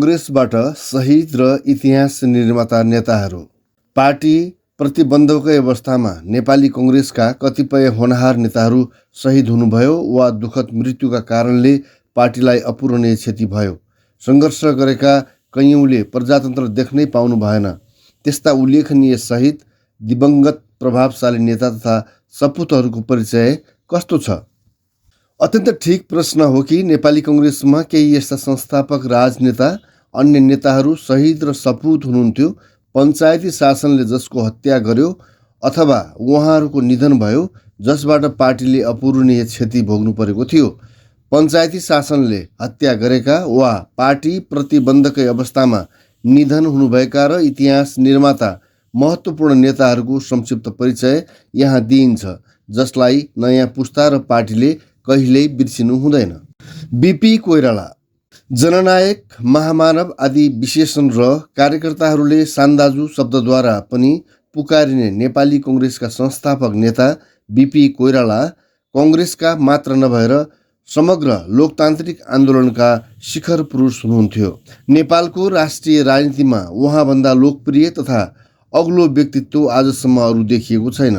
कङ्ग्रेसबाट शहीद र इतिहास निर्माता नेताहरू। पार्टी प्रतिबन्धकै अवस्थामा नेपाली कङ्ग्रेसका कतिपय होनहार नेताहरू शहीद हुनुभयो वा दुःखद मृत्युका कारणले पार्टीलाई अपूरणीय क्षति भयो। सङ्घर्ष गरेका कैयौँले प्रजातन्त्र देख्नै पाउनु भएन। त्यस्ता उल्लेखनीय शहीद, दिवंगत प्रभावशाली नेता तथा सपुतहरूको परिचय कस्तो छ? अत्यन्त ठिक प्रश्न हो कि नेपाली कङ्ग्रेसमा केही यस्ता संस्थापक राजनेता, अन्य नेताहरू शहीद र सपुत हुनुहुन्थ्यो। पञ्चायती शासनले जसको हत्या गर्यो अथवा उहाँहरूको निधन भयो, जसबाट पार्टीले अपूरणीय क्षति भोग्नु परेको थियो। पञ्चायती शासनले हत्या गरेका वा पार्टी प्रतिबन्धकै अवस्थामा निधन हुनुभएका र इतिहास निर्माता महत्त्वपूर्ण नेताहरूको संक्षिप्त परिचय यहाँ दिइन्छ, जसलाई नयाँ पुस्ता र पार्टीले कहिल्यै बिर्सिनु हुँदैन। बीपी कोइराला जननायक, महामानव आदि विशेषण र कार्यकर्ताहरूले सान्दाजु शब्दद्वारा पनि पुकारिने नेपाली कङ्ग्रेसका संस्थापक नेता बीपी कोइराला कङ्ग्रेसका मात्र नभएर समग्र लोकतान्त्रिक आन्दोलनका शिखर पुरुष हुनुहुन्थ्यो। नेपालको राष्ट्रिय राजनीतिमा उहाँभन्दा लोकप्रिय तथा अग्लो व्यक्तित्व आजसम्म अरू देखिएको छैन।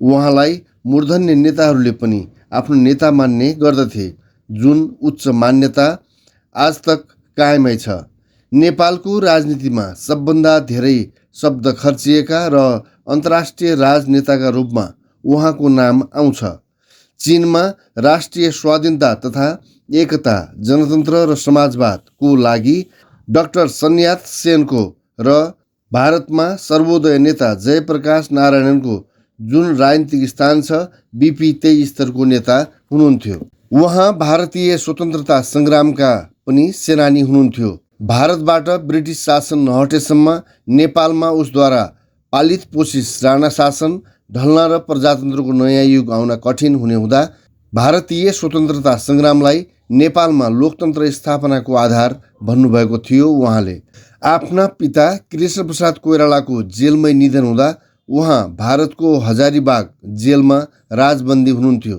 उहाँलाई मूर्धन्य नेताहरूले पनि आफ्नो नेता मान्ने गर्दथे, जुन उच्च मान्यता आज तक कायमै छ। नेपालको राजनीतिमा सबभन्दा धेरै शब्द खर्चिएका र अन्तर्राष्ट्रिय राजनेताका रूपमा उहाँको नाम आउँछ। चीनमा राष्ट्रिय स्वाधीनता तथा एकता, जनतन्त्र र समाजवादको लागि डाक्टर sun yat-senको र भारतमा सर्वोदय नेता जयप्रकाश नारायणनको जुन राजनीतिक स्थान छ, बीपी त्यही स्तरको नेता हुनुहुन्थ्यो। उहाँ भारतीय स्वतन्त्रता सङ्ग्रामका पनि सेनानी हुनुहुन्थ्यो। भारतबाट ब्रिटिस शासन नहटेसम्म नेपालमा उसद्वारा पालित पोषित राणा शासन ढल्न र प्रजातन्त्रको नयाँ युग आउन कठिन हुने हुँदा भारतीय स्वतन्त्रता सङ्ग्रामलाई नेपालमा लोकतन्त्र स्थापनाको आधार भन्नुभएको थियो। उहाँले आफ्ना पिता कृष्णप्रसाद कोइरालाको जेलमै निधन हुँदा उहाँ भारतको हजारीबाग जेलमा राजबन्दी हुनुहुन्थ्यो।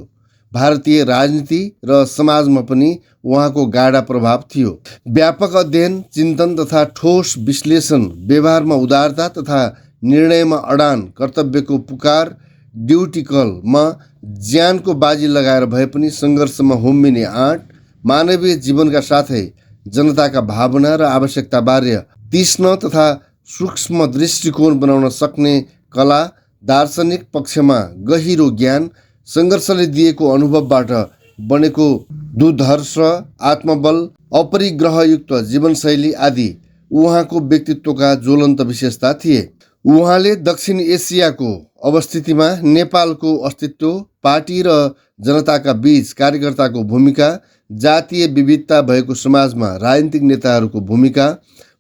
भारतीय राजनीति र समाजमा पनि उहाँको गाढा प्रभाव थियो। व्यापक अध्ययन, चिन्तन तथा ठोस विश्लेषण, व्यवहारमा उदारता तथा निर्णयमा अडान, कर्तव्यको पुकार, ड्युटी कलमा ज्यानको बाजी लगाएर भए पनि सङ्घर्षमा होमिने आँट, मानवीय जीवनका साथै जनताका भावना र आवश्यकताबारे तीक्ष्ण तथा सूक्ष्म दृष्टिकोण बनाउन सक्ने कला, दार्शनिक पक्षमा गहिरो ज्ञान, सङ्घर्षले दिएको अनुभवबाट बनेको दुर्धर्ष आत्मबल, अपरिग्रहयुक्त जीवनशैली आदि उहाँको व्यक्तित्वका ज्वलन्त विशेषता थिए। उहाँले दक्षिण एसियाको अवस्थितिमा नेपालको अस्तित्व, पार्टी र जनताका बीच कार्यकर्ताको भूमिका, जातीय विविधता भएको समाजमा राजनीतिक नेताहरूको भूमिका,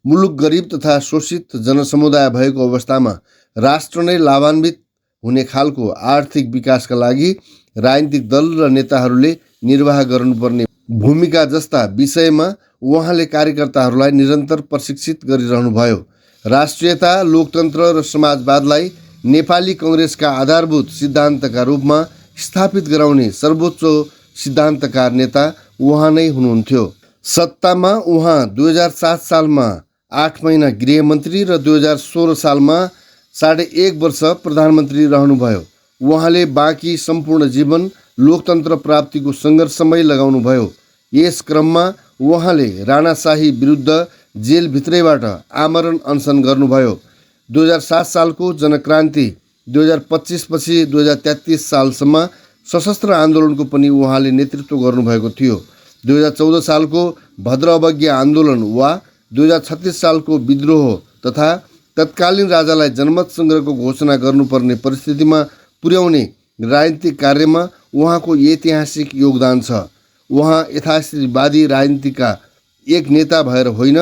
मुलुक गरिब तथा शोषित जनसमुदाय भएको अवस्थामा राष्ट्र नै लाभान्वित हुने खालको आर्थिक विकासका लागि राजनीतिक दल र नेताहरूले निर्वाह गर्नुपर्ने भूमिका जस्ता विषयमा उहाँले कार्यकर्ताहरूलाई निरन्तर प्रशिक्षित गरिरहनुभयो। राष्ट्रियता, लोकतन्त्र र समाजवादलाई नेपाली कङ्ग्रेसका आधारभूत सिद्धान्तका रूपमा स्थापित गराउने सर्वोच्च सिद्धान्तकार नेता उहाँ नै हुनुहुन्थ्यो। सत्तामा उहाँ 2007 सालमा 8 महिना गृहमन्त्री र 2016 सालमा 1.5 वर्ष प्रधानमन्त्री रहनुभयो। उहाँले बाँकी सम्पूर्ण जीवन लोकतन्त्र प्राप्तिको सङ्घर्षमै लगाउनुभयो। यस क्रममा उहाँले राणाशाही विरुद्ध जेलभित्रैबाट आमरण अनसन गर्नुभयो। 2007 सालको जनक्रान्ति, 2025 पछि 2033 सालसम्म सशस्त्र आन्दोलनको पनि उहाँले नेतृत्व गर्नुभएको थियो। 2014 सालको भद्र अवज्ञा आन्दोलन वा 2036 सालको विद्रोह तथा तत्कालीन राजालाई जनमत सङ्ग्रहको घोषणा गर्नुपर्ने परिस्थितिमा पुर्याउने राजनीतिक कार्यमा उहाँको ऐतिहासिक योगदान छ। उहाँ यथास्थितिवादी राजनीतिका एक नेता भएर होइन,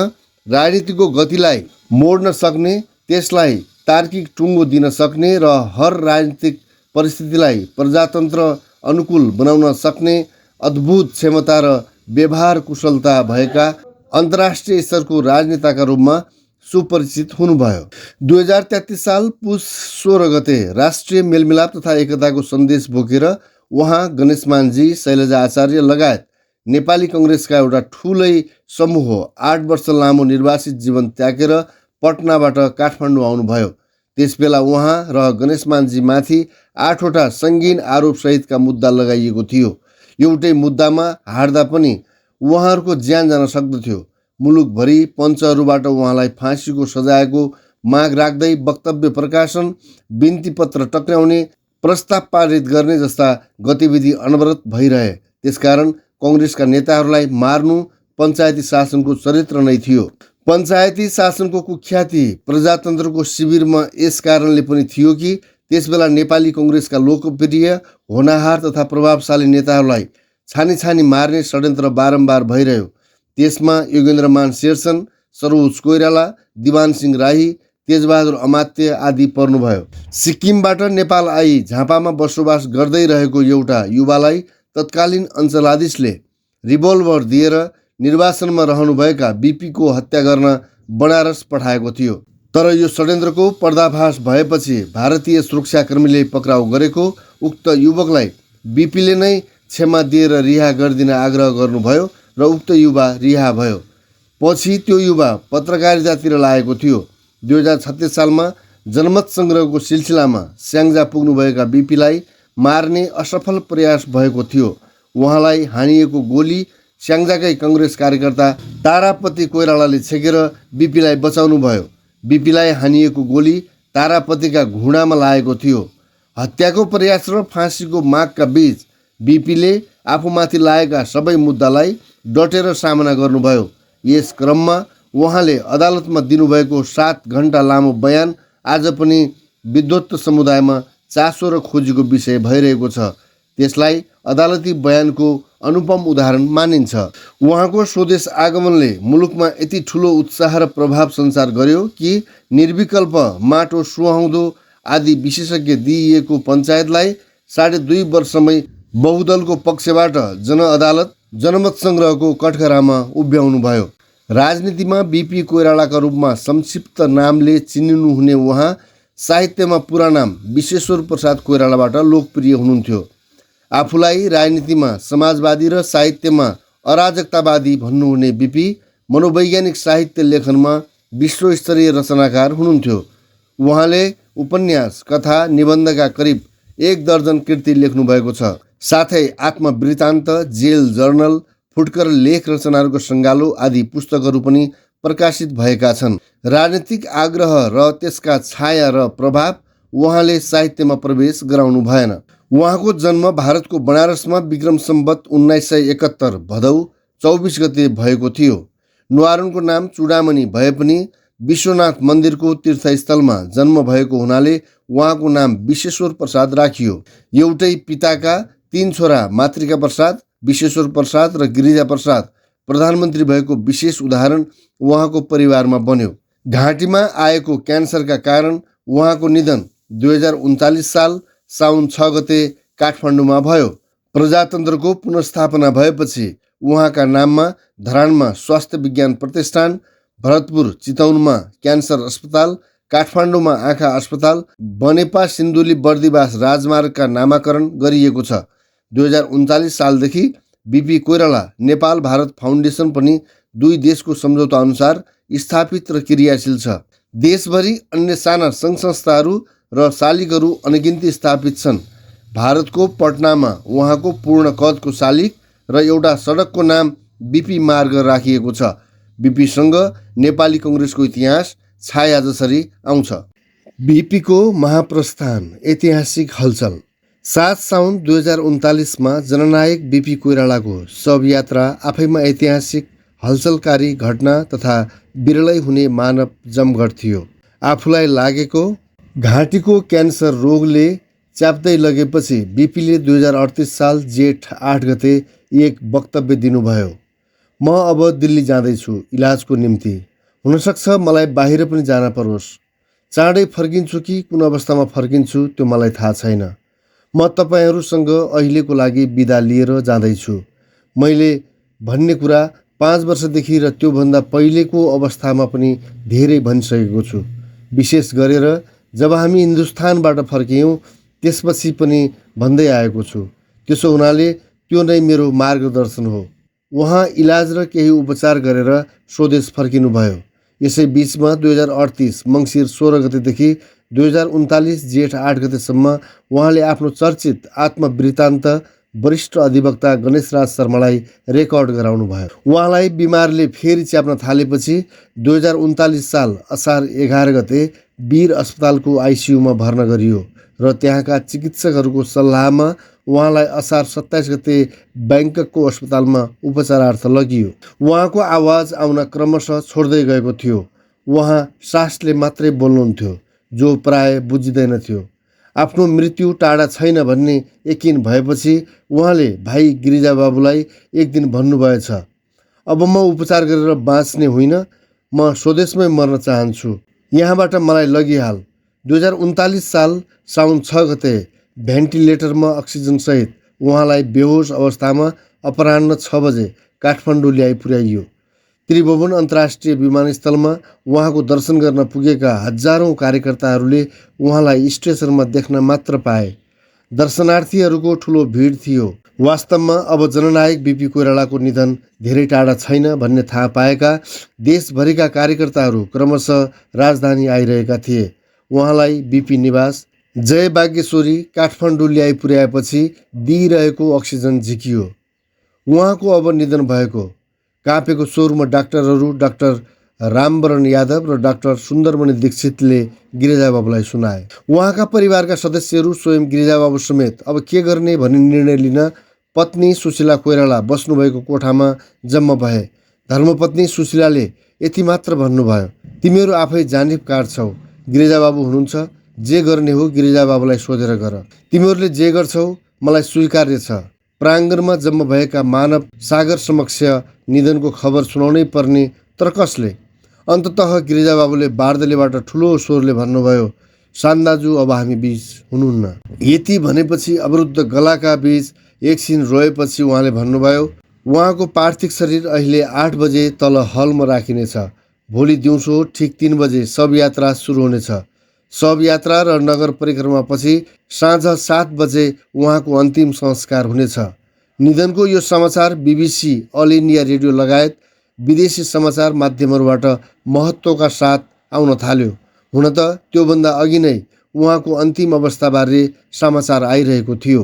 राजनीतिको गतिलाई मोड्न सक्ने, त्यसलाई तार्किक टुङ्गो दिन सक्ने र हर राजनीतिक परिस्थितिलाई प्रजातन्त्र अनुकूल बनाउन सक्ने अद्भुत क्षमता र व्यवहार कुशलता भएका अन्तर्राष्ट्रिय स्तरको राजनेताका रूपमा सुपरिचित हुनुभयो। 2033 साल पुस 16 गते राष्ट्रिय मेलमिलाप तथा एकताको सन्देश बोकेर उहाँ गणेशमानजी, शैलजा आचार्य लगायत नेपाली कङ्ग्रेसका एउटा ठुलै समूह हो। 8 वर्ष लामो निर्वासित जीवन त्यागेर पटनाबाट काठमाडौँ आउनुभयो। त्यसबेला उहाँ र गणेशमानजीमाथि 8वटा सङ्गीन आरोपसहितका मुद्दा लगाइएको थियो। एउटै मुद्दामा हार्दा पनि उहाँहरूको ज्यान जान सक्दथ्यो। मुलुकभरि पञ्चहरूबाट उहाँलाई फाँसीको सजायको माग राख्दै वक्तव्य प्रकाशन, बिन्ती पत्र टक्र्याउने, प्रस्ताव पारित गर्ने जस्ता गतिविधि अनवरत भइरहे। त्यसकारण कङ्ग्रेसका नेताहरूलाई मार्नु पञ्चायती शासनको चरित्र नै थियो। पञ्चायती शासनको कुख्याति प्रजातन्त्रको शिविरमा यस कारणले पनि थियो कि त्यसबेला नेपाली कङ्ग्रेसका लोकप्रिय, होनहार तथा प्रभावशाली नेताहरूलाई छानी छानी मार्ने षड्यन्त्र बारम्बार भइरह्यो। त्यसमा योगेन्द्रमान शेरचन, सरोज कोइराला, दिवानसिंह राई, तेजबहादुर अमात्य आदि पर्नुभयो। सिक्किमबाट नेपाल आई झापामा बसोबास गर्दै रहेको एउटा युवालाई तत्कालीन अञ्चलाधीशले रिभोल्भर दिएर निर्वासनमा रहनुभएका बीपीको हत्या गर्न बनारस पठाएको थियो। तर यो षड्यन्त्रको पर्दाफास भएपछि भारतीय सुरक्षाकर्मीले पक्राउ गरेको उक्त युवकलाई बीपीले नै क्षमा दिएर रिहा गरिदिन आग्रह गर्नुभयो र उक्त युवा रिहा भयो। पछि त्यो युवा पत्रकारितातिर लागेको थियो। 2036 सालमा जनमत सङ्ग्रहको सिलसिलामा स्याङ्जा पुग्नुभएका बीपीलाई मार्ने असफल प्रयास भएको थियो। उहाँलाई हानिएको गोली स्याङ्जाकै कङ्ग्रेस कार्यकर्ता तारापति कोइरालाले छेकेर बीपीलाई बचाउनु भयो। बीपीलाई हानिएको गोली तारापतिका घुँडामा लागेको थियो। हत्याको प्रयास र फाँसीको मागका बीच बीपीले आफूमाथि लागेका सबै मुद्दालाई डटेर सामना गर्नुभयो। यस क्रममा उहाँले अदालतमा दिनुभएको 7 घण्टा लामो बयान आज पनि विद्वत समुदायमा चासो र खोजीको विषय भइरहेको छ। त्यसलाई अदालती बयानको अनुपम उदाहरण मानिन्छ। उहाँको स्वदेश आगमनले मुलुकमा यति ठुलो उत्साह र प्रभाव सञ्चार गर्यो कि निर्विकल्प, माटो सुहाउँदो आदि विशेषज्ञ दिइएको पञ्चायतलाई 2.5 वर्षमै बहुदलको पक्षबाट जनअदालत, जनमत सङ्ग्रहको कठघरामा उभ्याउनु भयो। राजनीतिमा बीपी कोइरालाका रूपमा संक्षिप्त नामले चिनिनुहुने उहाँ साहित्यमा पुरा नाम विश्वेश्वर प्रसाद कोइरालाबाट लोकप्रिय हुनुहुन्थ्यो। आफूलाई राजनीतिमा समाजवादी र साहित्यमा अराजकतावादी भन्नुहुने बीपी मनोवैज्ञानिक साहित्य लेखनमा विश्वस्तरीय रचनाकार हुनुहुन्थ्यो। उहाँले उपन्यास, कथा, निबन्धका करिब 1 दर्जन कृति लेख्नुभएको छ। साथै आत्मवृत्तान्त, जेल जर्नल, फुटकर लेख रचनाहरूको सङ्गालो आदि पुस्तकहरू पनि प्रकाशित भएका छन्। राजनीतिक आग्रह र त्यसका छाया र प्रभाव उहाँले साहित्यमा प्रवेश गराउनु भएन। उहाँको जन्म भारतको बनारसमा विक्रम सम्वत 1971 भदौ 24 गते भएको थियो। न्वारानको नाम चूडामणि भए पनि विश्वनाथ मन्दिरको तीर्थस्थलमा जन्म भएको हुनाले उहाँको नाम विश्वेश्वर प्रसाद राखियो। एउटै पिताका 3 छोरा मातृका प्रसाद, विश्वेश्वर प्रसाद र गिरिजा प्रसाद प्रधानमन्त्री भएको विशेष उदाहरण उहाँको परिवारमा बन्यो। घाँटीमा आएको क्यान्सरका कारण उहाँको निधन 2039 साल साउन 6 गते काठमाडौँमा भयो। प्रजातन्त्रको पुनर्स्थापना भएपछि उहाँका नाममा धरानमा स्वास्थ्य विज्ञान प्रतिष्ठान, भरतपुर चितौनमा क्यान्सर अस्पताल, काठमाडौँमा आँखा अस्पताल, बनेपा सिन्धुली बर्दिवास राजमार्गका नामाकरण गरिएको छ। 2039 सालदेखि बीपी कोइराला नेपाल भारत फाउन्डेसन पनि 2 देशको सम्झौता अनुसार स्थापित र क्रियाशील छ। देशभरि अन्य साना सङ्घ संस्थाहरू र शालिगहरू अनगिन्ती स्थापित छन्। भारतको पटनामा उहाँको पूर्ण कदको शालिग र एउटा सडकको नाम बीपी मार्ग राखिएको छ। बीपीसँग नेपाली कङ्ग्रेसको इतिहास छाया जसरी आउँछ। बीपीको महाप्रस्थान, ऐतिहासिक हलचल। 7 साउन 2039 जननायक बीपी कोइरालाको शव यात्रा आफैमा ऐतिहासिक, हलचलकारी घटना तथा बिरलै हुने मानव जमघट थियो। आफूलाई लागेको घाँटीको क्यान्सर रोगले च्याप्दै लगेपछि बीपीले 2038 साल जेठ 8 गते एक वक्तव्य दिनुभयो। म अब दिल्ली जाँदैछु इलाजको निम्ति। हुनसक्छ मलाई बाहिर पनि जान परोस्। चाँडै फर्किन्छु कि कुन अवस्थामा फर्किन्छु त्यो मलाई थाहा छैन। म तपाईँहरूसँग अहिलेको लागि बिदा लिएर जाँदैछु। मैले भन्ने कुरा 5 वर्षदेखि र त्योभन्दा पहिलेको अवस्थामा पनि धेरै भनिसकेको छु। विशेष गरेर जब हामी हिन्दुस्तानबाट फर्कियौँ त्यसपछि पनि भन्दै आएको छु। त्यसो हुनाले त्यो नै मेरो मार्गदर्शन हो। उहाँ इलाज र केही उपचार गरेर स्वदेश फर्किनुभयो। यसै बीचमा 2038 मङ्सिर 16 गतेदेखि 2039 जेठ 8 गतेसम्म उहाँले आफ्नो चर्चित आत्मवृत्तान्त वरिष्ठ अधिवक्ता गणेशराज शर्मालाई रेकर्ड गराउनुभयो। उहाँलाई बिमारले फेरि च्याप्न थालेपछि 2039 साल असार 11 गते वीर अस्पतालको आइसियुमा भर्ना गरियो र त्यहाँका चिकित्सकहरूको सल्लाहमा उहाँलाई असार 27 गते ब्याङ्ककको अस्पतालमा उपचारार्थ लगियो। उहाँको आवाज आउन क्रमशः छोड्दै गएको थियो। उहाँ सासले मात्रै बोल्नुहुन्थ्यो, जो प्राय बुझिँदैन थियो। आफ्नो मृत्यु टाढा छैन भन्ने यकिन भएपछि उहाँले भाइ गिरिजाबाबुलाई एक दिन भन्नुभएछ, अब म उपचार गरेर बाँच्ने होइन, म स्वदेशमै मर्न चाहन्छु, यहाँबाट मलाई लगिहाल। 2039 साल साउन 6 गते भेन्टिलेटरमा अक्सिजनसहित उहाँलाई बेहोस अवस्थामा अपराह्न 6 बजे काठमाडौँ ल्याइ पुर्याइयो। त्रिभुवन अन्तर्राष्ट्रिय विमानस्थलमा उहाँको दर्शन गर्न पुगेका हजारौँ कार्यकर्ताहरूले उहाँलाई स्टेसनमा देख्न मात्र पाए। दर्शनार्थीहरूको ठुलो भिड थियो। वास्तवमा अब जननायक बिपी कोइरालाको निधन धेरै टाढा छैन भन्ने थाहा पाएका देशभरिका कार्यकर्ताहरू क्रमशः राजधानी आइरहेका थिए। उहाँलाई बिपी निवास जय बागेश्वरी काठमाडौँ ल्याइ पुर्याएपछि दिइरहेको अक्सिजन झिकियो। उहाँको अब निधन भएको काँपेको स्वरमा डाक्टरहरू डाक्टर रामवरण यादव र डाक्टर सुन्दरमणि दीक्षितले गिरिजाबाबुलाई सुनाए। उहाँका परिवारका सदस्यहरू स्वयं गिरिजाबाबु समेत अब के गर्ने भन्ने निर्णय लिन पत्नी सुशीला कोइराला बस्नुभएको कोठामा जम्मा भए। धर्मपत्नी सुशीलाले यति मात्र भन्नुभयो, तिमीहरू आफै जानिब काट्छौ, गिरिजाबाबु हुनुहुन्छ, जे गर्ने हो गिरिजाबाबुलाई सोधेर गर, तिमीहरूले जे गर्छौ मलाई स्वीकार्य छ। प्राङ्गणमा जम्मा भएका मानव सागर समक्ष निधनको खबर सुनाउनै पर्ने, तर कसले? अन्ततः गिरिजाबाबुले बार्दलीबाट ठुलो स्वरले भन्नुभयो, शान्दाजु अब हामी बीच हुनुहुन्न। यति भनेपछि अवरुद्ध गलाका बीच एकछिन रोएपछि उहाँले भन्नुभयो, उहाँको पार्थिव शरीर अहिले 8 बजे तल हलमा राखिनेछ। भोलि दिउँसो ठिक 3 बजे शव यात्रा सुरु हुनेछ। शव यात्रा र नगर परिक्रमापछि साँझ 7 बजे उहाँको अन्तिम संस्कार हुनेछ। निधनको यो समाचार बीबीसी, अल इन्डिया रेडियो लगायत विदेशी समाचार माध्यमहरूबाट महत्त्वका साथ आउन थाल्यो। हुन त त्योभन्दा अघि नै उहाँको अन्तिम अवस्थाबारे समाचार आइरहेको थियो।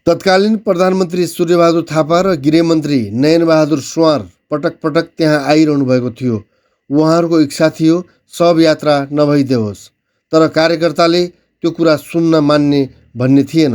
तत्कालीन प्रधानमन्त्री सूर्यबहादुर थापा र गृहमन्त्री नयनबहादुर सुवार पटक पटक त्यहाँ आइरहनु भएको थियो। उहाँहरूको इच्छा थियो शव यात्रा नभइदेओस्, तर कार्यकर्ताले त्यो कुरा सुन्न मान्ने भन्ने थिएन।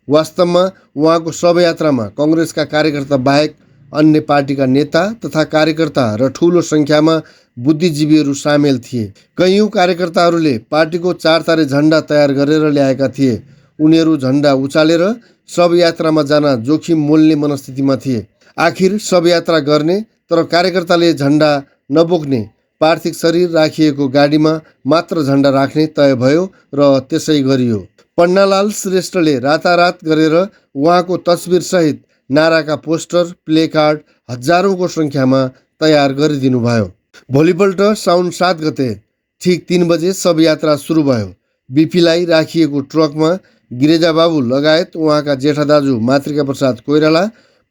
वास्तवमा उहाँको शवयात्रामा कङ्ग्रेसका कार्यकर्ता बाहेक अन्य पार्टीका नेता तथा कार्यकर्ता र ठुलो सङ्ख्यामा बुद्धिजीवीहरू सामेल थिए। कैयौँ कार्यकर्ताहरूले पार्टीको 4 तारे झन्डा तयार गरेर ल्याएका थिए। उनीहरू झन्डा उचालेर शवयात्रामा जान जोखिम मोल्ने मनस्थितिमा थिए। आखिर शवयात्रा गर्ने तर कार्यकर्ताले झन्डा नबोक्ने, पार्थिव शरीर राखिएको गाडीमा मात्र झन्डा राख्ने तय भयो र त्यसै गरियो। पन्नालाल श्रेष्ठले रातारात गरेर उहाँको तस्बिरसहित नाराका पोस्टर, प्लेकार्ड हजारौँको सङ्ख्यामा तयार गरिदिनुभयो। भोलिपल्ट साउन 7 गते ठिक 3 बजे शवयात्रा सुरु भयो। बिपीलाई राखिएको ट्रकमा गिरिजाबाबु लगायत उहाँका जेठा दाजु मातृका प्रसाद कोइराला,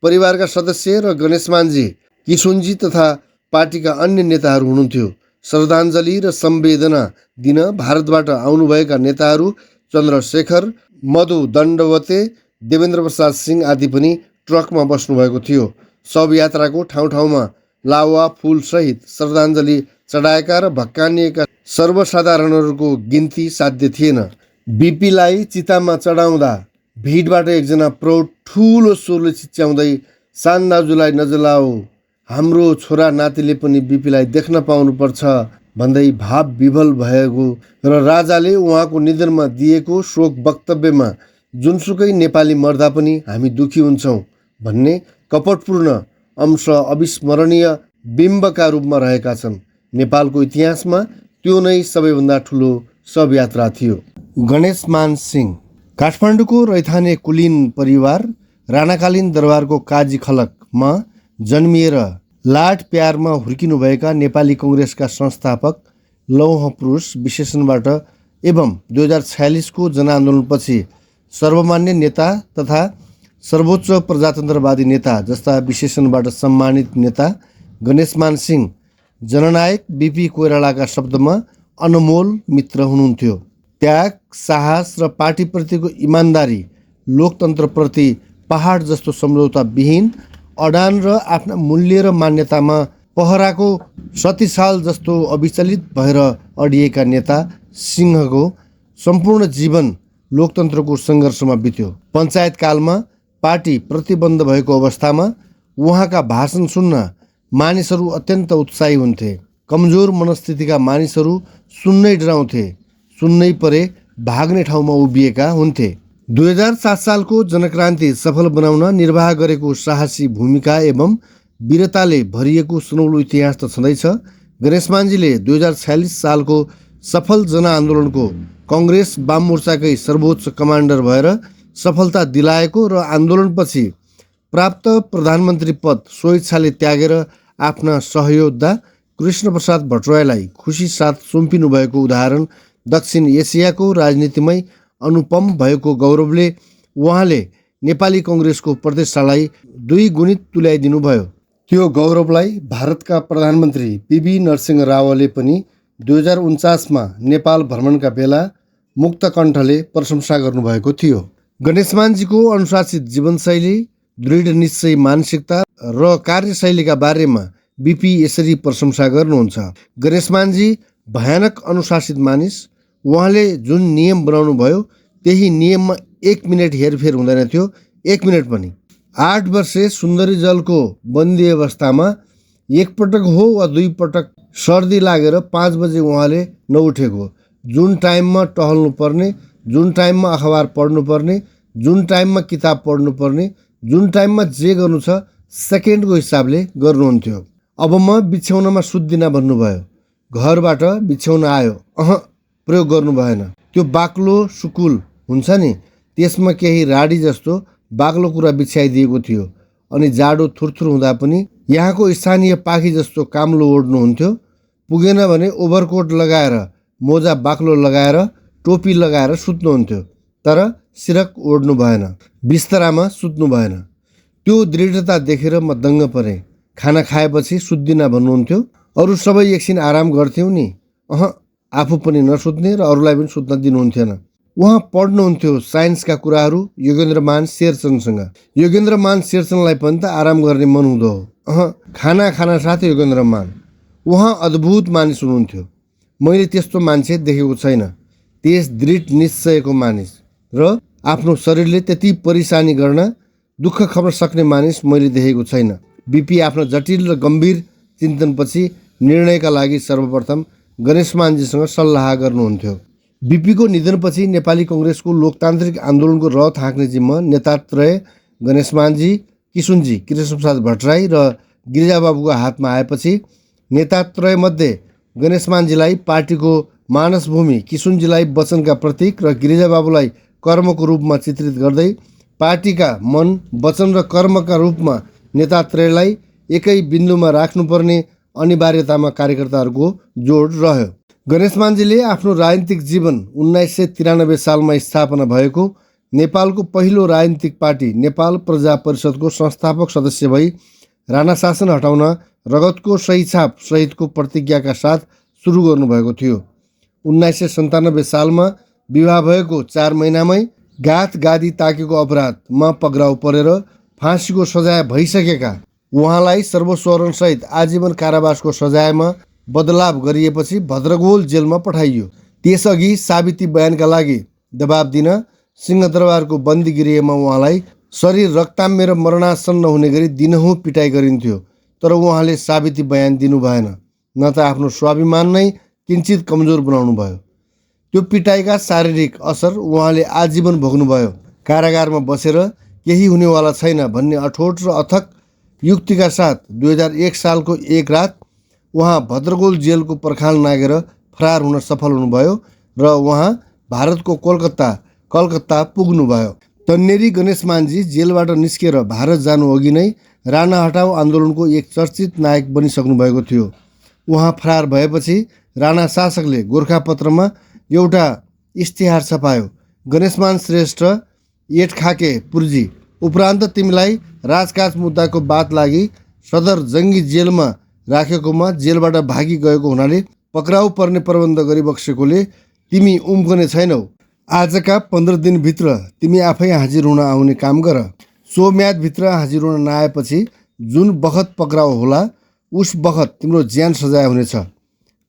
परिवारका सदस्य र गणेशमानजी, किशुनजी तथा पार्टीका अन्य नेताहरू हुनुहुन्थ्यो। श्रद्धाञ्जली र संवेदना दिन भारतबाट आउनुभएका नेताहरू चन्द्रशेखर, मधु दण्डवते, देवेन्द्र प्रसाद सिंह आदि पनि ट्रकमा बस्नुभएको थियो। शवयात्राको ठाउँ ठाउँमा लावा फुलसहित श्रद्धाञ्जली चढाएका र भक्कानिएका सर्वसाधारणहरूको गिन्ती साध्य थिएन। बिपीलाई चितामा चढाउँदा भिडबाट एकजना प्रौढ ठुलो स्वरले चिच्याउँदै, सान दाजुलाई नजलाऊ, हाम्रो छोरा नातिले पनि बिपीलाई देख्न पाउनुपर्छ भन्दै भाव विभल भएको र राजाले उहाँको निधनमा दिएको शोक वक्तव्यमा जुनसुकै नेपाली मर्दा पनि हामी दुखी हुन्छौँ भन्ने कपटपूर्ण अंश अविस्मरणीय बिम्बका रूपमा रहेका छन्। नेपालको इतिहासमा त्यो नै सबैभन्दा ठुलो शवयात्रा थियो। गणेशमान सिंह काठमाडौँको रैथाने कुलीन परिवार राणाकालीन दरबारको काजी खलकमा जन्मिएर लाड प्यारमा हुर्किनुभएका नेपाली कङ्ग्रेसका संस्थापक, लौह पुरुष विशेषणबाट एवं 2046 को जनआन्दोलनपछि सर्वमान्य नेता तथा सर्वोच्च प्रजातन्त्रवादी नेता जस्ता विशेषणबाट सम्मानित नेता गणेशमान सिंह जननायक बिपी कोइरालाका शब्दमा अनमोल मित्र हुनुहुन्थ्यो। त्याग, साहस र पार्टीप्रतिको इमान्दारी, लोकतन्त्रप्रति पहाड जस्तो सम्झौताविहीन अडान र आफ्ना मूल्य र मान्यतामा पहराको शतिशाल जस्तो अविचलित भएर अडिएका नेता सिंहको सम्पूर्ण जीवन लोकतन्त्रको सङ्घर्षमा बित्यो। पञ्चायतकालमा पार्टी प्रतिबन्ध भएको अवस्थामा उहाँका भाषण सुन्न मानिसहरू अत्यन्त उत्साही हुन्थे। कमजोर मनस्थितिका मानिसहरू सुन्नै डराउँथे, सुन्नै परे भाग्ने ठाउँमा उभिएका हुन्थे। 2007 सालको जनक्रान्ति सफल बनाउन निर्वाह गरेको साहसी भूमिका एवं वीरताले भरिएको सुनौलो इतिहास त छँदैछ। गणेशमानजीले 2046 सालको सफल जनआन्दोलनको कङ्ग्रेस वाममोर्चाकै सर्वोच्च कमान्डर भएर सफलता दिलाएको र आन्दोलनपछि प्राप्त प्रधानमन्त्री पद स्वेच्छाले त्यागेर आफ्ना सहयोद्धा कृष्णप्रसाद भट्टराईलाई खुसी साथ सुम्पिनु भएको उदाहरण दक्षिण एसियाको राजनीतिमै अनुपम भएको गौरवले उहाँले नेपाली कङ्ग्रेसको प्रतिष्ठालाई 2 गुणित तुल्याइदिनु भयो। त्यो गौरवलाई भारतका प्रधानमन्त्री पीवी नरसिंह रावले पनि 2049मा नेपाल भ्रमणका बेला मुक्त कण्ठले प्रशंसा गर्नुभएको थियो। गणेशमानजीको अनुशासित जीवनशैली, दृढ निश्चयी मानसिकता र कार्यशैलीका बारेमा बिपी यसरी प्रशंसा गर्नुहुन्छ। गणेशमानजी भयानक अनुशासित मानिस। उहाँले जुन नियम बनाउनु भयो त्यही नियममा 1 मिनट हेरफेर हुँदैन थियो, 1 मिनट पनि। 8 वर्षे सुन्दरी जलको बन्दी अवस्थामा एकपटक हो वा 2 पटक सर्दी लागेर 5 बजे उहाँले नउठेको। जुन टाइममा टहल्नु पर्ने, जुन टाइममा अखबार पढ्नु पर्ने, जुन टाइममा किताब पढ्नु पर्ने, जुन टाइममा जे गर्नु छ सेकेन्डको हिसाबले गर्नुहुन्थ्यो। अब म बिछ्याउनमा सुत्दिनँ भन्नुभयो, घरबाट बिछ्याउन आयो, प्रयोग गर्नु भएन। त्यो बाक्लो सुकुल हुन्छ नि, त्यसमा केही राडी जस्तो बाक्लो कुरा बिछ्याइदिएको थियो। अनि जाडो थुरथुर हुँदा पनि यहाँको स्थानीय पाखी जस्तो काम्लो ओढ्नुहुन्थ्यो। पुगेन भने ओभरकोट लगाएर, मोजा बाक्लो लगाएर, टोपी लगाएर सुत्नुहुन्थ्यो, तर सिरक ओढ्नु भएन, बिस्तरामा सुत्नु भएन। त्यो दृढता देखेर म दङ्ग परेँ। खाना खाएपछि सुत्दिनँ भन्नुहुन्थ्यो। अरू सबै एकछिन आराम गर्थ्यौँ नि, आफू पनि नसुत्ने र अरूलाई पनि सुत्न दिनुहुन्थेन। उहाँ पढ्नुहुन्थ्यो साइन्सका कुराहरू योगेन्द्रमान शेरचनसँग। योगेन्द्रमान शेरचनलाई पनि त आराम गर्ने मन हुँदो हो। खाना खाना साथै योगेन्द्रमान। उहाँ अद्भुत मानिस हुनुहुन्थ्यो। मैले त्यस्तो मान्छे देखेको छैन, त्यस दृढ निश्चयको मानिस र आफ्नो शरीरले त्यति परेशानी गर्न, दुःख खप्न सक्ने मानिस मैले देखेको छैन। बिपी आफ्नो जटिल र गम्भीर चिन्तनपछि निर्णयका लागि सर्वप्रथम गणेशमानजीसँग सल्लाह गर्नुहुन्थ्यो। बिपीको निधनपछि नेपाली कङ्ग्रेसको लोकतान्त्रिक आन्दोलनको रथ हाँक्ने जिम्मा नेतात्रय गणेशमानजी, किशुनजी कृष्णप्रसाद भट्टराई र गिरिजाबाबुको हातमा आएपछि नेतात्रयमध्ये गणेशमानजीलाई पार्टीको मानसभूमि, किशुनजीलाई वचनका प्रतीक र गिरिजाबाबुलाई कर्मको रूपमा चित्रित गर्दै पार्टीका मन, वचन र कर्मका रूपमा नेतात्रयलाई एकै बिन्दुमा राख्नुपर्ने अनिवार्यतामा कार्यकर्ताहरूको जोड रह्यो। गणेशमानजीले आफ्नो राजनीतिक जीवन 1993 सालमा स्थापना भएको नेपालको पहिलो राजनीतिक पार्टी नेपाल प्रजा परिषदको संस्थापक सदस्य भई राणा शासन हटाउन रगतको सही छाप सहितको प्रतिज्ञाका साथ सुरु गर्नुभएको थियो। 1997 सालमा विवाह भएको 4 महिनामै गाथ गादी ताकेको अपराधमा पक्राउ परेर फाँसीको सजाय भइसकेका उहाँलाई सर्वस्वरणसहित आजीवन कारावासको सजायमा बदलाव गरिएपछि भद्रगोल जेलमा पठाइयो। त्यसअघि साबिती बयानका लागि दबाब दिन सिंहदरबारको बन्दी गृहमा उहाँलाई शरीर रक्ताम्य र मरणासन्न हुने गरी दिनहुँ पिटाइ गरिन्थ्यो, तर उहाँले साबिती बयान दिनु भएन, न त आफ्नो स्वाभिमान नै किञ्चित कमजोर बनाउनु भयो। त्यो पिटाइका शारीरिक असर उहाँले आजीवन भोग्नुभयो। कारागारमा बसेर केही हुनेवाला छैन भन्ने अठोट र अथक युक्तिका साथ 2001 सालको एक रात उहाँ भद्रगोल जेलको पर्खाल नागेर फरार हुन सफल हुनुभयो र उहाँ भारतको कलकत्ता पुग्नुभयो। तन्नेरी गणेशमानजी जेलबाट निस्केर भारत जानु अघि नै राणा हटाऊ आन्दोलनको एक चर्चित नायक बनिसक्नु भएको थियो। उहाँ फरार भएपछि राणा शासकले गोरखापत्रमा एउटा इस्तिहार छपायो। गणेशमान श्रेष्ठ एट खाके पुर्जी उपरान्त तिमीलाई राजकाज मुद्दाको बात लागि सदर जङ्गी जेलमा राखेकोमा जेलबाट भागी गएको हुनाले पक्राउ पर्ने प्रबन्ध गरिबक्सेकोले तिमी उम्कने छैनौ। आजका 15 दिनभित्र तिमी आफै हाजिर हुन आउने काम गर। सो म्यादभित्र हाजिर हुन नआएपछि जुन बखत पक्राउ होला उस बखत तिम्रो ज्यान सजाय हुनेछ।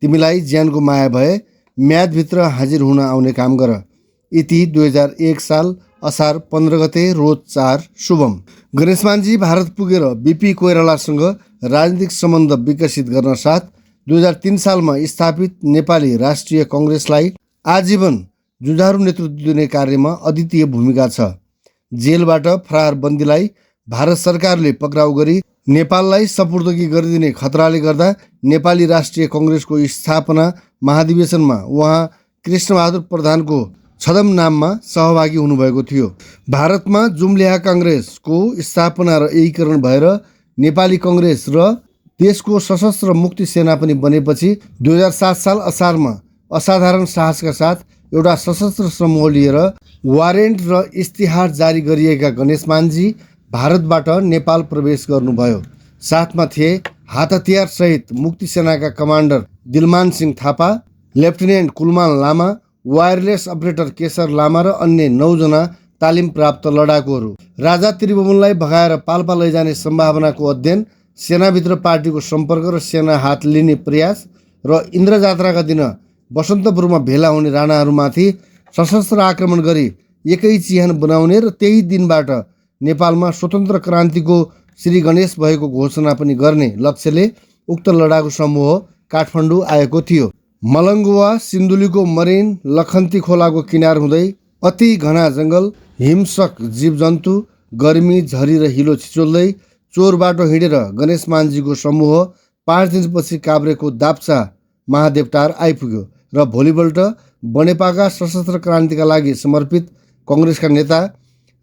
तिमीलाई ज्यानको माया भए म्यादभित्र हाजिर हुन आउने काम गर। इति 2001 साल असार 15 गते रोज 4 शुभम। गणेशमानजी भारत पुगेर बिपी कोइरालासँग राजनीतिक सम्बन्ध विकसित गर्न साथ 2003 सालमा स्थापित नेपाली राष्ट्रिय कङ्ग्रेसलाई आजीवन जुझारु नेतृत्व दिने कार्यमा अद्वितीय भूमिका छ। जेलबाट फरार बन्दीलाई भारत सरकारले पक्राउ गरी नेपाललाई सपुर्दगी गरिदिने खतराले गर्दा नेपाली राष्ट्रिय कङ्ग्रेसको स्थापना महाधिवेशनमा उहाँ कृष्णबहादुर प्रधानको छदम नाममा सहभागी हुनुभएको थियो। भारतमा जुम्ल्याहा काङ्ग्रेसको स्थापना र एकीकरण भएर नेपाली कङ्ग्रेस र देशको सशस्त्र मुक्ति सेना पनि बनेपछि 2007 साल असारमा असाधारण साहसका साथ एउटा सशस्त्र समूह लिएर वारेन्ट र इस्तिहार जारी गरिएका गणेशमानजी भारतबाट नेपाल प्रवेश गर्नुभयो। साथमा थिए हात हतियार सहित मुक्ति सेनाका कमान्डर दिलमान सिंह थापा, लेफ्टिनेन्ट कुलमान लामा, वायरलेस अपरेटर केशर लामा र अन्य 9 जना तालिम प्राप्त लडाकुहरू। राजा त्रिभुवनलाई भगाएर पाल्पा लैजाने सम्भावनाको अध्ययन, सेनाभित्र पार्टीको सम्पर्क र सेना हात लिने प्रयास र इन्द्र जात्राका दिन बसन्तपुरमा भेला हुने राणाहरूमाथि सशस्त्र आक्रमण गरी एकै चिहान बनाउने र त्यही दिनबाट नेपालमा स्वतन्त्र क्रान्तिको श्री गणेश भएको घोषणा पनि गर्ने लक्ष्यले उक्त लडाकु समूह काठमाडौँ आएको थियो। मलङ्गुवा सिन्धुलीको मरेन लखन्ती खोलाको किनार हुँदै अति घना जङ्गल, हिंसक जीवजन्तु, गर्मी, झरी र हिलो छिचोल्दै चोर बाटो हिँडेर गणेशमानजीको समूह 5 दिनपछि काभ्रेको दाप्चा महादेवटार आइपुग्यो र भोलिपल्ट बनेपाका सशस्त्र क्रान्तिका लागि समर्पित कङ्ग्रेसका नेता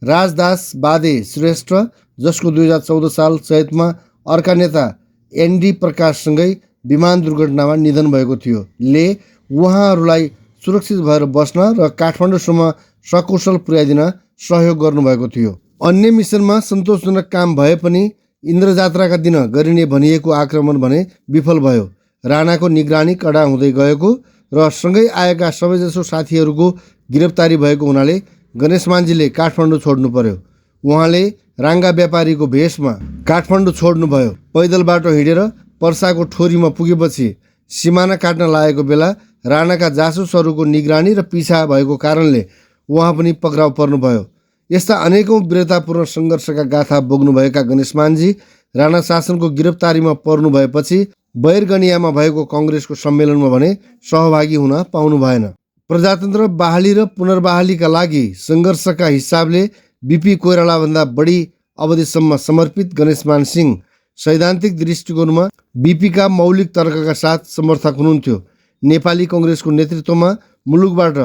राजदास बादे श्रेष्ठ, जसको 2014 साल चैतमा अर्का नेता एनडी प्रकाशसँगै विमान दुर्घटनामा निधन भएको थियो, ले उहाँहरूलाई सुरक्षित भएर बस्न र काठमाडौँसम्म सकुशल पुर्याइदिन सहयोग गर्नुभएको थियो। अन्य मिसनमा सन्तोषजनक काम भए पनि इन्द्र जात्राका दिन गरिने भनिएको आक्रमण भने विफल भयो। राणाको निगरानी कडा हुँदै गएको र सँगै आएका सबैजसो साथीहरूको गिरफ्तारी भएको हुनाले गणेशमानजीले काठमाडौँ छोड्नु पर्यो। उहाँले राङ्गा व्यापारीको भेषमा काठमाडौँ छोड्नुभयो। पैदल बाटो हिँडेर पर्साको ठोरीमा पुगेपछि सिमाना काट्न लागेको बेला राणाका जासुसहरूको निगरानी र पिछा भएको कारणले उहाँ पनि पक्राउ पर्नुभयो। यस्ता अनेकौं वीरतापूर्ण सङ्घर्षका गाथा बोक्नुभएका गणेशमानजी राणा शासनको गिरफ्तारीमा पर्नु भएपछि बैरगनियामा भएको कङ्ग्रेसको सम्मेलनमा भने सहभागी हुन पाउनु भएन। प्रजातन्त्र बहाली र पुनर्बहालीका लागि सङ्घर्षका हिसाबले बिपी कोइरालाभन्दा बढी अवधिसम्म समर्पित गणेशमान सिंह सैद्धान्तिक दृष्टिकोणमा बिपीका मौलिक तर्कका साथ समर्थक हुनुहुन्थ्यो। नेपाली कङ्ग्रेसको नेतृत्वमा मुलुकबाट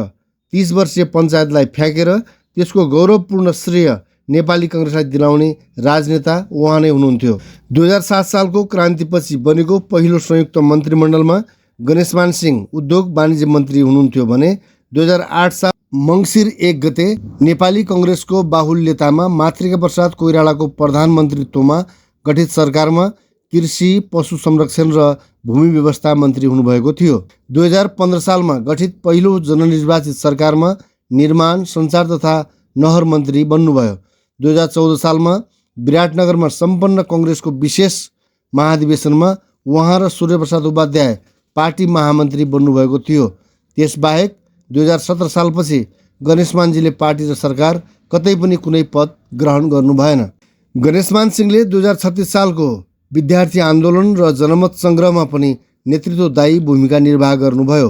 30 वर्षीय पञ्चायतलाई फ्याँकेर त्यसको गौरवपूर्ण श्रेय नेपाली कङ्ग्रेसलाई दिलाउने राजनेता उहाँ नै हुनुहुन्थ्यो। 2007 सालको क्रान्तिपछि बनेको पहिलो संयुक्त मन्त्रीमण्डलमा गणेशमान सिंह उद्योग वाणिज्य मन्त्री हुनुहुन्थ्यो भने 2008 साल मङ्सिर 1 गते नेपाली कङ्ग्रेसको बाहुल्यतामा मातृका प्रसाद कोइरालाको प्रधानमन्त्रीत्वमा गठित सरकारमा कृषि, पशु संरक्षण र भूमि व्यवस्था मन्त्री हुनुभएको थियो। 2015 सालमा गठित पहिलो जननिर्वाचित सरकारमा निर्माण, सञ्चार तथा नहर मन्त्री बन्नुभयो। 2014 सालमा विराटनगरमा सम्पन्न कङ्ग्रेसको विशेष महाधिवेशनमा उहाँ र सूर्यप्रसाद उपाध्याय पार्टी महामन्त्री बन्नुभएको थियो। त्यसबाहेक 2017 सालपछि गणेशमानजीले पार्टी र सरकार कतै पनि कुनै पद ग्रहण गर्नु भएन। गणेशमान सिंहले 2036 सालको विद्यार्थी आन्दोलन र जनमत सङ्ग्रहमा पनि नेतृत्वदायी भूमिका निर्वाह गर्नुभयो।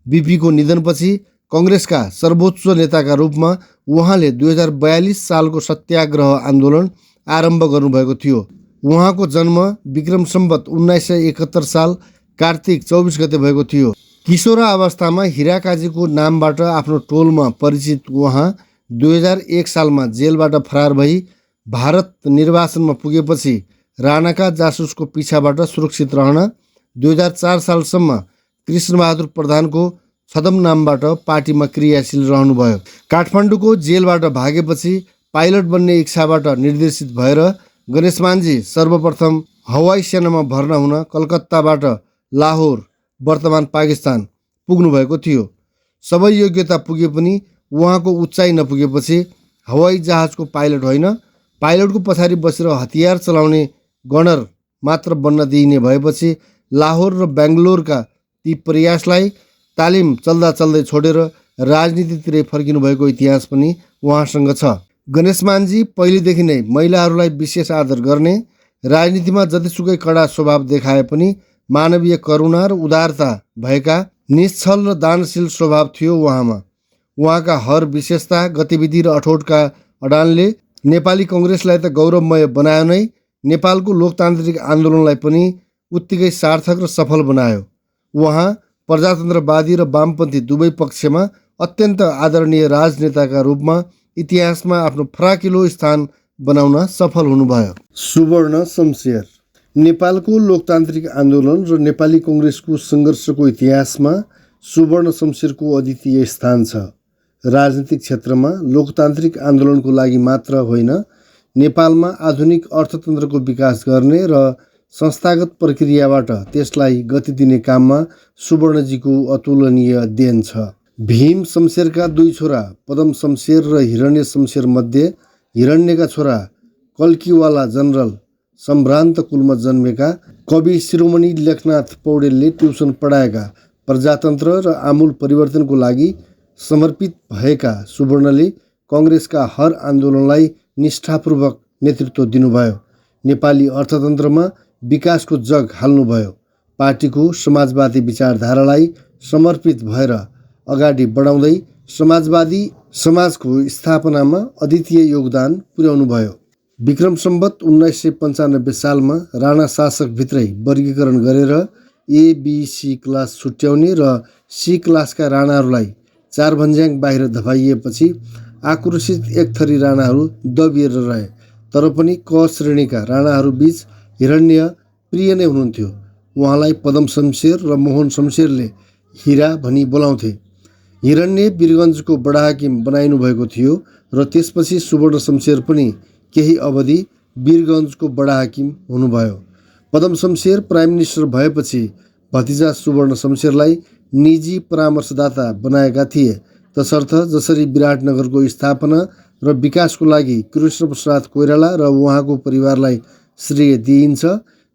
बिपीको निधनपछि कङ्ग्रेसका सर्वोच्च नेताका रूपमा उहाँले 2042 सालको सत्याग्रह आन्दोलन आरम्भ गर्नुभएको थियो। उहाँको जन्म विक्रम सम्वत 1971 साल कार्तिक 24 गते भएको थियो। किशोर अवस्थामा हिराकाजीको नामबाट आफ्नो टोलमा परिचित उहाँ 2001 सालमा जेलबाट फरार भई भारत निर्वासनमा पुगेपछि राणाका जासुसको पिछाबाट सुरक्षित रहन 2004 सालसम्म कृष्णबहादुर प्रधानको छदम नामबाट पार्टीमा क्रियाशील रहनुभयो। काठमाडौँको जेलबाट भागेपछि पाइलट बन्ने इच्छाबाट निर्देशित भएर गणेशमानजी सर्वप्रथम हवाई सेनामा भर्ना हुन कलकत्ताबाट लाहोर वर्तमान पाकिस्तान पुग्नुभएको थियो। सबै योग्यता पुगे पनि उहाँको उचाइ नपुगेपछि हवाई जहाजको पाइलट होइन, पाइलटको पछाडि बसेर हतियार चलाउने गनर मात्र बन्न दिइने भएपछि लाहोर र बेङ्गलोरका ती प्रयासलाई तालिम चल्दा चल्दै छोडेर राजनीतितिरै फर्किनु भएको इतिहास पनि उहाँसँग छ। गणेशमानजी पहिलेदेखि नै महिलाहरूलाई विशेष आदर गर्ने, राजनीतिमा जतिसुकै कडा स्वभाव देखाए पनि मानवीय करुणा र उदारता भएका निश्चल र दानशील स्वभाव थियो उहाँमा। उहाँका हर विशेषता, गतिविधि र अठोटका अडानले नेपाली कङ्ग्रेसलाई त गौरवमय बनायो नै, नेपालको लोकतान्त्रिक आन्दोलनलाई पनि उत्तिकै सार्थक र सफल बनायो। उहाँ प्रजातन्त्रवादी र वामपन्थी दुवै पक्षमा अत्यन्त आदरणीय राजनेताका रूपमा इतिहासमा आफ्नो फराकिलो स्थान बनाउन सफल हुनुभयो। सुवर्ण शमशेर नेपालको लोकतान्त्रिक आन्दोलन र नेपाली कङ्ग्रेसको सङ्घर्षको इतिहासमा सुवर्ण शमशेरको अद्वितीय स्थान छ। राजनीतिक क्षेत्रमा लोकतान्त्रिक आन्दोलनको लागि मात्र होइन, नेपालमा आधुनिक अर्थतन्त्रको विकास गर्ने र संस्थागत प्रक्रियाबाट त्यसलाई गति दिने काममा सुवर्णजीको अतुलनीय देन छ। भीम शमशेरका दुई छोरा पदम शमशेर र हिरण्य शमशेर मध्ये हिरण्यका छोरा कल्कीवाला जनरल सम्भ्रान्त कुलमा जन्मेका कवि शिरोमणि लेखनाथ पौडेलले ट्युसन पढाएका, प्रजातन्त्र र आमूल परिवर्तनको लागि समर्पित भएका सुवर्णले कङ्ग्रेसका हर आन्दोलनलाई निष्ठापूर्वक नेतृत्व दिनुभयो। नेपाली अर्थतन्त्रमा विकासको जग हाल्नुभयो। पार्टीको समाजवादी विचारधारालाई समर्पित भएर अगाडि बढाउँदै समाजवादी समाजको स्थापनामा अद्वितीय योगदान पुर्याउनुभयो। विक्रम सम्वत 1995 सालमा राणा शासकभित्रै वर्गीकरण गरेर ABC क्लास छुट्याउने र C क्लासका राणाहरूलाई चारभन्ज्याङ बाहिर धपाइएपछि आक्रोशित एक थरी राणाहरू दबिएर रहे। तर पनि क श्रेणीका राणाहरूबीच हिरण्य प्रिय नै हुनुहुन्थ्यो। उहाँलाई पदम शमशेर र मोहन शमशेरले हिरा भनी बोलाउँथे। हिरण्य वीरगञ्जको बडाहाकिम बनाइनु भएको थियो र त्यसपछि सुवर्ण शमशेर पनि केही अवधि वीरगञ्जको बडाहाकिम हुनुभयो। पदम शमशेर प्राइम मिनिस्टर भएपछि भतिजा सुवर्ण शमशेरलाई निजी परामर्शदाता बनाएका थिए। तसर्थ जसरी विराटनगरको स्थापना र विकासको लागि कृष्णप्रसाद कोइराला र उहाँको परिवारलाई श्रेय दिइन्छ,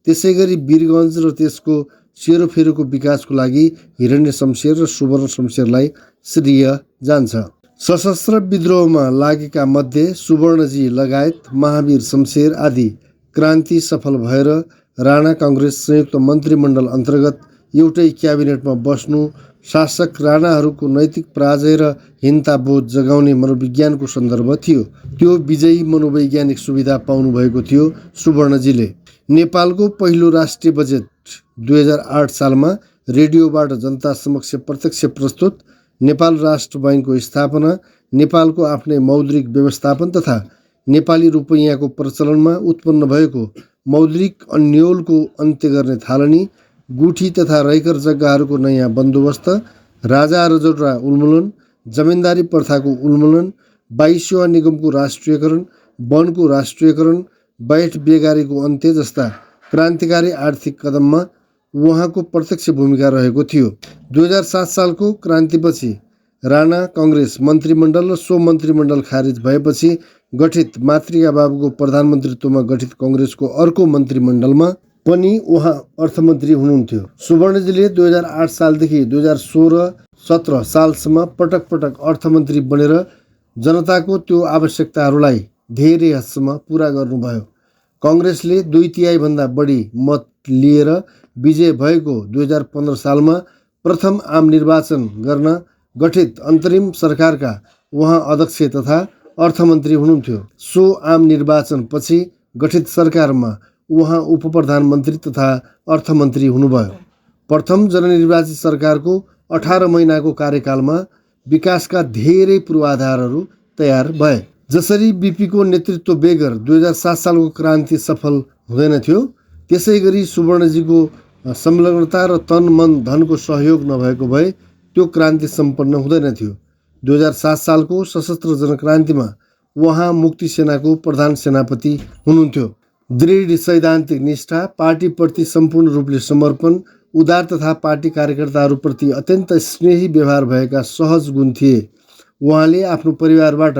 त्यसै गरी वीरगञ्ज र त्यसको सेरोफेरोको विकासको लागि हिरण्य शमशेर र सुवर्ण शमशेरलाई श्रेय जान्छ। सशस्त्र विद्रोहमा लागेका मध्ये सुवर्णजी लगायत महावीर शमशेर आदि क्रान्ति सफल भएर राणा कङ्ग्रेस संयुक्त मन्त्रीमण्डल अन्तर्गत एउटै क्याबिनेटमा बस्नु शासक राणाहरूको नैतिक पराजय र हीनताबोध जगाउने मनोविज्ञानको सन्दर्भ थियो। त्यो विजयी मनोवैज्ञानिक सुविधा पाउनुभएको थियो सुवर्णजीले। नेपालको पहिलो राष्ट्रिय बजेट 2008 सालमा रेडियोबाट जनता समक्ष प्रत्यक्ष प्रस्तुत, नेपाल राष्ट्र बैङ्कको स्थापना, नेपालको आफ्नै मौद्रिक व्यवस्थापन तथा नेपाली रुपैयाँको प्रचलनमा उत्पन्न भएको मौद्रिक अन्योलको अन्त्य गर्ने थालनी, गुठी तथा रैकर जग्गाहरूको नयाँ बन्दोबस्त, राजा रजौटा उन्मूलन, जमिनदारी प्रथाको उन्मूलन, 22औं निगमको राष्ट्रियकरण, वनको राष्ट्रियकरण, बैठ बेगारीको अन्त्य जस्ता क्रान्तिकारी आर्थिक कदममा उहाँको प्रत्यक्ष भूमिका रहेको थियो। 2007 सालको क्रान्तिपछि राणा कङ्ग्रेस मन्त्रीमण्डल र सो मन्त्रीमण्डल खारिज भएपछि गठित मातृका बाबुको प्रधानमन्त्रीत्वमा गठित कङ्ग्रेसको अर्को मन्त्रीमण्डलमा पनि उहाँ अर्थमन्त्री हुनुहुन्थ्यो। सुवर्णजीले 2008 सालदेखि 2016-17 सालसम्म पटक पटक अर्थमन्त्री बनेर जनताको त्यो आवश्यकताहरूलाई धेरै हदसम्म पुरा गर्नुभयो। कङ्ग्रेसले 2/3 भन्दा बढी मत लिएर विजय भएको 2015 सालमा प्रथम आम निर्वाचन गर्न गठित अन्तरिम सरकारका उहाँ अध्यक्ष तथा अर्थमन्त्री हुनुहुन्थ्यो। सो आम निर्वाचनपछि गठित सरकारमा उहाँ उपप्रधानमन्त्री तथा अर्थमन्त्री हुनुभयो। प्रथम जननिर्वाचित सरकारको 18 महिनाको कार्यकालमा विकासका धेरै पूर्वाधारहरू तयार भए। जसरी बीपीको नेतृत्व बेगर 2007 सालको क्रान्ति सफल हुँदैनथ्यो, त्यसै गरी सुवर्णजीको संलग्नता र तन मन धनको सहयोग नभएको भए त्यो क्रान्ति सम्पन्न हुँदैनथ्यो। 2007 सालको सशस्त्र जनक्रान्तिमा उहाँ मुक्ति सेनाको प्रधान सेनापति हुनुहुन्थ्यो। दृढ सैद्धान्तिक निष्ठा, पार्टीप्रति सम्पूर्ण रूपले समर्पण, उदार तथा पार्टी कार्यकर्ताहरूप्रति अत्यन्त स्नेही व्यवहार भएका सहज गुण थिए। उहाँले आफ्नो परिवारबाट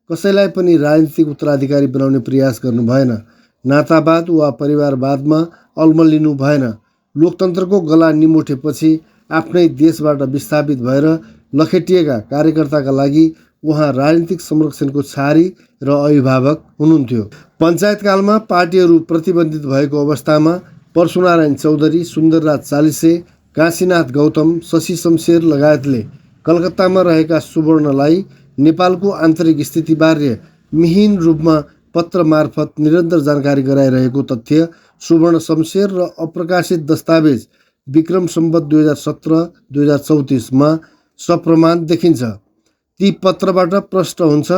कसैलाई पनि राजनीतिक उत्तराधिकारी बनाउने प्रयास गर्नु भएन। नातावाद वा परिवारवादमा अल्मलिनु भएन। लोकतन्त्रको गला निमोठेपछि आफ्नै देशबाट विस्थापित भएर लखेटिएका कार्यकर्ताका लागि उहाँ राजनीतिक संरक्षणको छहारी र अभिभावक हुनुहुन्थ्यो। पञ्चायतकालमा पार्टीहरू प्रतिबन्धित भएको अवस्थामा परशुनारायण चौधरी, सुन्दरराज चालिसे, काशीनाथ गौतम, शशि शमशेर लगायतले कलकत्तामा रहेका सुवर्णलाई नेपालको आन्तरिक स्थितिबारे मिहिन रूपमा पत्र मार्फत निरन्तर जानकारी गराइरहेको तथ्य सुवर्ण शमशेर र अप्रकाशित दस्तावेज विक्रम सम्वत 2017-2034 सप्रमाण देखिन्छ। ती पत्रबाट प्रष्ट हुन्छ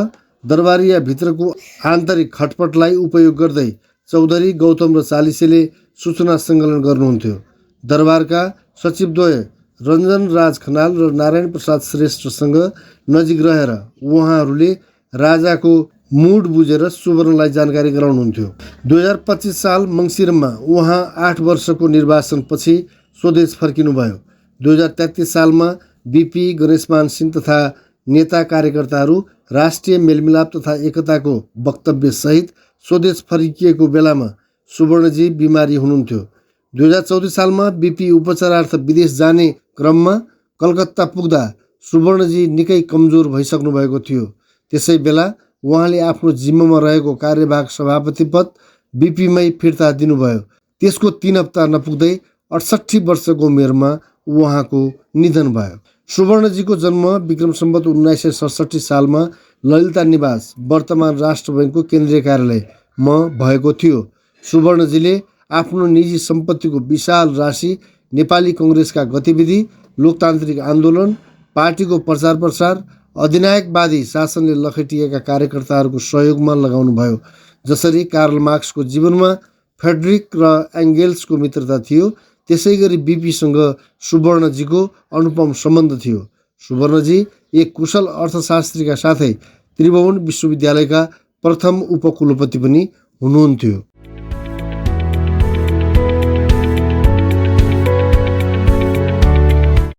दरबारिया भित्रको आन्तरिक खटपटलाई उपयोग गर्दै चौधरी, गौतम र चालिसेले सूचना सङ्कलन गर्नुहुन्थ्यो। दरबारका सचिवद्वय रञ्जन राज खनाल र नारायण प्रसाद श्रेष्ठसँग नजिक रहेर उहाँहरूले राजाको मुड बुझेर सुवर्णलाई जानकारी गराउनुहुन्थ्यो। 2025 साल मङ्सिरमा उहाँ 8 वर्षको निर्वासनपछि स्वदेश फर्किनुभयो। 2033 सालमा बिपी गणेशमान सिंह तथा नेता कार्यकर्ताहरू राष्ट्रिय मेलमिलाप तथा एकताको वक्तव्यसहित स्वदेश फर्किएको बेलामा सुवर्णजी बिमारी हुनुहुन्थ्यो। 2014 सालमा बिपी उपचारार्थ विदेश जाने क्रममा कलकत्ता पुग्दा सुवर्णजी निकै कमजोर भइसक्नु भएको थियो। त्यसै बेला उहाँले आफ्नो जिम्मामा रहेको कार्यवाहक सभापति पद बिपीमै फिर्ता दिनुभयो। त्यसको 3 हप्ता नपुग्दै 68 वर्षको उमेरमा उहाँको निधन भयो। सुवर्णजीको जन्म विक्रम सम्वत 1967 सालमा ललिता निवास, वर्तमान राष्ट्र बैङ्कको केन्द्रीय कार्यालयमा भएको थियो। सुवर्णजीले आफ्नो निजी सम्पत्तिको विशाल राशि नेपाली कङ्ग्रेसका गतिविधि, लोकतान्त्रिक आन्दोलन, पार्टीको प्रचार प्रसार, अधिनायकवादी शासनले लखेटिएका कार्यकर्ताहरूको सहयोगमा लगाउनुभयो। जसरी कार्ल मार्क्सको जीवनमा फ्रेडरिक र एङ्गेल्सको मित्रता थियो, त्यसै गरी बिपीसँग सुवर्णजीको अनुपम सम्बन्ध थियो। सुवर्णजी एक कुशल अर्थशास्त्रीका साथै त्रिभुवन विश्वविद्यालयका प्रथम उपकुलपति पनि हुनुहुन्थ्यो।